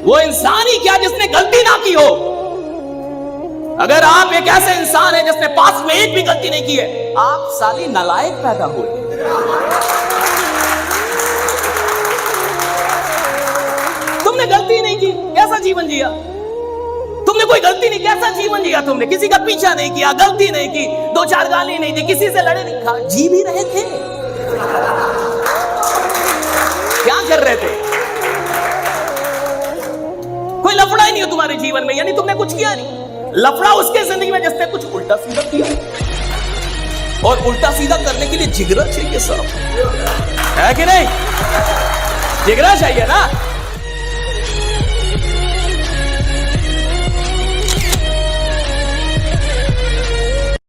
वो इंसान ही क्या जिसने गलती ना की हो। अगर आप एक ऐसे इंसान है जिसने पास में एक भी गलती नहीं की है, आप साली नालायक पैदा हुए। तुमने गलती नहीं की, कैसा जीवन जिया? तुमने कोई गलती नहीं, कैसा जीवन जिया? तुमने किसी का पीछा नहीं किया, गलती नहीं की, दो चार गाली नहीं दी, किसी से लड़े नहीं, खा जी भी रहे थे। क्या कर रहे थे? कोई लफड़ा ही नहीं हो तुम्हारे जीवन में, यानी तुमने कुछ किया नहीं। लफड़ा उसके जिंदगी में जिसने कुछ उल्टा सीधा किया, और उल्टा सीधा करने के लिए जिगरा चाहिए सब, है कि नहीं? जिगरा चाहिए ना।